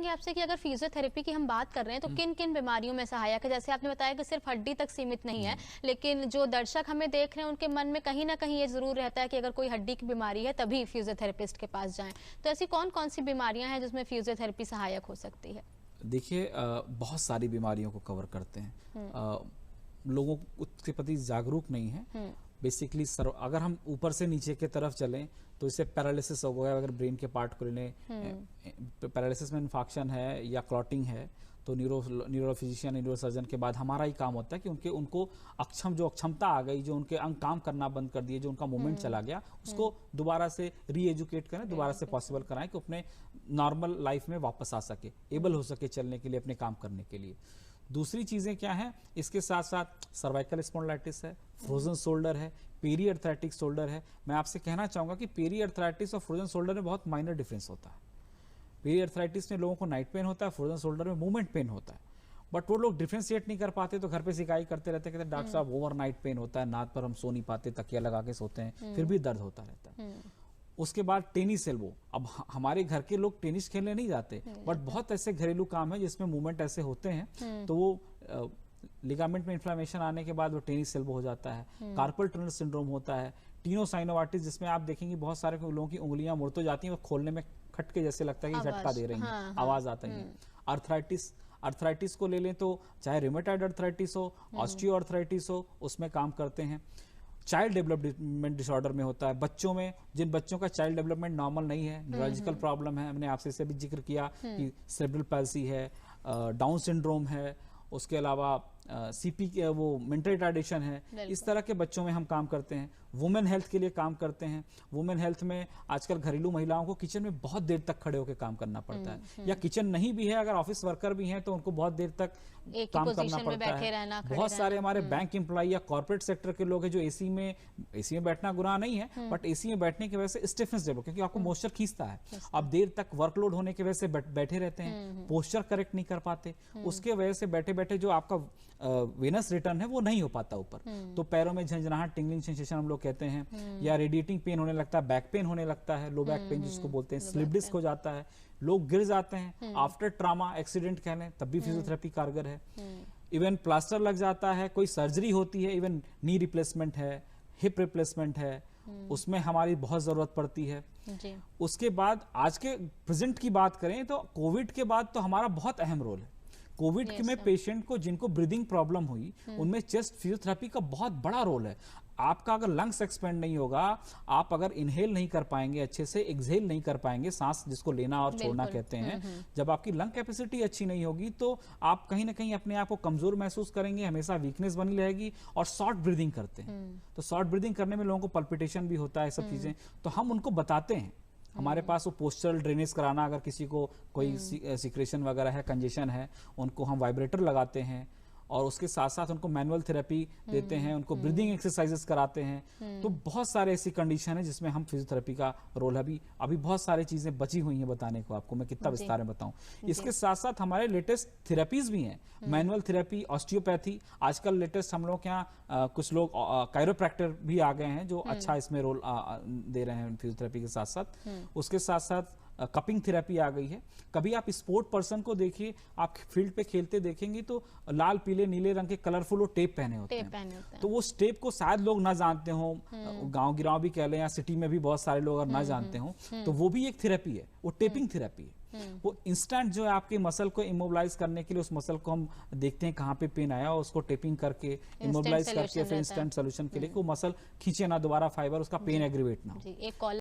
चाहेंगे आपसे कि अगर फिजियोथेरेपी की हम बात कर रहे हैं तो किन किन बीमारियों में सहायक है? जैसे आपने बताया कि सिर्फ हड्डी तक सीमित नहीं है, लेकिन जो दर्शक हमें देख रहे हैं उनके मन में कहीं ना कहीं ये जरूर रहता है कि अगर कोई हड्डी की बीमारी है तभी फिजियोथेरेपिस्ट के पास जाएं। तो ऐसी कौन कौन सी बीमारियां हैं जिसमें फिजियोथेरेपी सहायक हो सकती है? देखिए, बहुत सारी बीमारियों को कवर करते हैं। लोगों उसके प्रति जागरूक नहीं है। बेसिकली अगर हम ऊपर से नीचे की तरफ चलें तो इससे पैरालिसिस हो गया, अगर ब्रेन के पार्ट को लें, पैरालिसिस में इन्फेक्शन है या क्लॉटिंग है तो न्यूरोफिजिशियन न्यूरोसर्जन के बाद हमारा ही काम होता है कि उनको अक्षमता आ गई, जो उनके अंग काम करना बंद कर दिए, जो उनका मूवमेंट चला गया, उसको दोबारा से री एजुकेट करें, दोबारा से पॉसिबल कराएं कि अपने नॉर्मल लाइफ में वापस आ सके, एबल हो सके चलने के लिए, अपने काम करने के लिए। दूसरी चीजें क्या हैं, इसके साथ साथ सर्वाइकल स्पॉन्डिलाइटिस है, फ्रोजन शोल्डर है, पेरी अर्थराइटिक शोल्डर है। मैं आपसे कहना चाहूंगा कि पेरी अर्थराइटिस और फ्रोजन शोल्डर में बहुत माइनर डिफरेंस होता है। पेरी अर्थराइटिस में लोगों को नाइट पेन होता है, फ्रोजन शोल्डर में मूवमेंट पेन होता है, बट वो लोग डिफ्रेंशिएट नहीं कर पाते, तो घर पे शिकायत करते रहते हैं, कहते डॉक्टर साहब ओवर नाइट पेन होता है, नाक पर हम सो नहीं पाते, तकिया लगा के सोते हैं, फिर भी दर्द होता रहता है। उसके बाद टेनिस एल्बो। अब हमारे घर के लोग टेनिस खेलने नहीं जाते, बट बहुत ऐसे घरेलू काम है जिसमें मूवमेंट ऐसे होते हैं, तो वो लिगामेंट में इन्फ्लेमेशन आने के बाद वो टेनिस एल्बो हो जाता है। कार्पल टनल सिंड्रोम होता है। टीनोसाइनोवाइटिस, जिसमें आप देखेंगे बहुत सारे लोगों की उंगलियां मुड़ तो जाती हैं, वो खोलने में खटके जैसे लगता है कि झटका दे रही हैं, आवाज आता है। अर्थराइटिस को ले लें तो चाहे रिमेटॉइड अर्थराइटिस हो, ऑस्टियो अर्थराइटिस हो, उसमें काम करते हैं। चाइल्ड डेवलपमेंट डिसऑर्डर में होता है, बच्चों में, जिन बच्चों का चाइल्ड डेवलपमेंट नॉर्मल नहीं है, न्यूरोलॉजिकल प्रॉब्लम है, हमने आपसे से भी जिक्र किया कि सेरेब्रल पैल्सी है, डाउन सिंड्रोम है, उसके अलावा सीपी वो मेंटल रिटार्डेशन है, इस तरह के बच्चों में हम काम करते हैं। वुमेन हेल्थ के लिए काम करते हैं। वुमेन हेल्थ में आजकल घरेलू महिलाओं को किचन में बहुत देर तक खड़े होकर काम करना पड़ता है, या किचन नहीं भी है, अगर ऑफिस वर्कर भी हैं तो उनको बहुत देर तक काम करना पड़ता है। बहुत सारे हमारे बैंक एम्प्लॉय या कॉर्पोरेट सेक्टर के लोग हैं जो एसी में बैठना गुनाह नहीं है, बट एसी में बैठने की वजह से स्टिफनेस डेवलप, क्योंकि आपको मॉइस्चर खींचता है, अब देर तक वर्कलोड होने की वजह से बैठे रहते हैं, पोस्चर करेक्ट नहीं कर पाते, उसके वजह से बैठे बैठे जो आपका वेनस रिटर्न है वो नहीं हो पाता ऊपर, तो पैरों में झंझनाहट, टिंगलिंग सेंसेशन हम लोग कहते हैं, या रेडिएटिंग पेन होने लगता है, बैक पेन होने लगता है, लो बैक पेन जिसको बोलते हैं, स्लिप डिस्क हो जाता है, लोग गिर जाते हैं, आफ्टर ट्रामा एक्सीडेंट कह लें तब भी फिजियोथेरेपी कारगर है। इवन प्लास्टर लग जाता है, कोई सर्जरी होती है, इवन नी रिप्लेसमेंट है, हिप रिप्लेसमेंट है, उसमें हमारी बहुत जरूरत पड़ती है। उसके बाद आज के प्रेजेंट की बात करें तो कोविड के बाद तो हमारा बहुत अहम रोल है। कोविड में पेशेंट को जिनको ब्रीदिंग प्रॉब्लम हुई, उनमें चेस्ट फिजियोथेरेपी का बहुत बड़ा रोल है। आपका अगर लंग्स एक्सपेंड नहीं होगा, आप अगर इनहेल नहीं कर पाएंगे अच्छे से, एक्सहेल नहीं कर पाएंगे, सांस जिसको लेना और छोड़ना कहते हैं, जब आपकी लंग कैपेसिटी अच्छी नहीं होगी तो आप कहीं ना कहीं अपने आप को कमजोर महसूस करेंगे, हमेशा वीकनेस बनी रहेगी, और शॉर्ट ब्रीदिंग करते हैं, तो शॉर्ट ब्रीदिंग करने में लोगों को पल्पिटेशन भी होता है, सब चीजें, तो हम उनको बताते हैं। हमारे पास वो पोस्चरल ड्रेनेज कराना, अगर किसी को कोई सिक्रेशन वगैरह है, कंजेशन है, उनको हम वाइब्रेटर लगाते हैं, और उसके साथ साथ उनको मैनुअल थेरेपी देते हैं, उनको ब्रीदिंग एक्सरसाइजेस कराते हैं। तो बहुत सारे ऐसी कंडीशन है जिसमें हम फिजियोथेरेपी का रोल है। अभी बहुत सारी चीजें बची हुई हैं बताने को, आपको मैं कितना विस्तार में बताऊं। इसके साथ साथ हमारे लेटेस्ट थेरेपीज भी हैं, मैनुअल थेरेपी, ऑस्टियोपैथी, आजकल लेटेस्ट हम लोग के यहाँ कुछ लोग कायरोप्रैक्टर भी आ गए हैं जो अच्छा इसमें रोल दे रहे हैं फिजियोथेरेपी के साथ साथ। उसके साथ साथ कपिंग थेरेपी आ गई है। कभी आप स्पोर्ट पर्सन को देखिए, आप फील्ड पे खेलते देखेंगे तो लाल पीले नीले रंग के कलरफुल वो टेप पहने होते हैं, तो वो टेप को शायद लोग ना जानते हो, गांव गिराव भी कह लें या सिटी में भी बहुत सारे लोग अगर ना जानते हो, तो वो भी एक थेरेपी है, वो टेपिंग थेरेपी है। वो इंस्टेंट जो है आपके मसल को इमोबिलाइज करने के लिए, उस मसल को हम देखते हैं कहाँ पे पेन आया, उसको टेपिंग करके इमोबिलाइज करके फिर इंस्टेंट सोल्यूशन के लिए वो मसल खींचे ना दोबारा फाइबर, उसका पेन एग्रीवेट ना हो।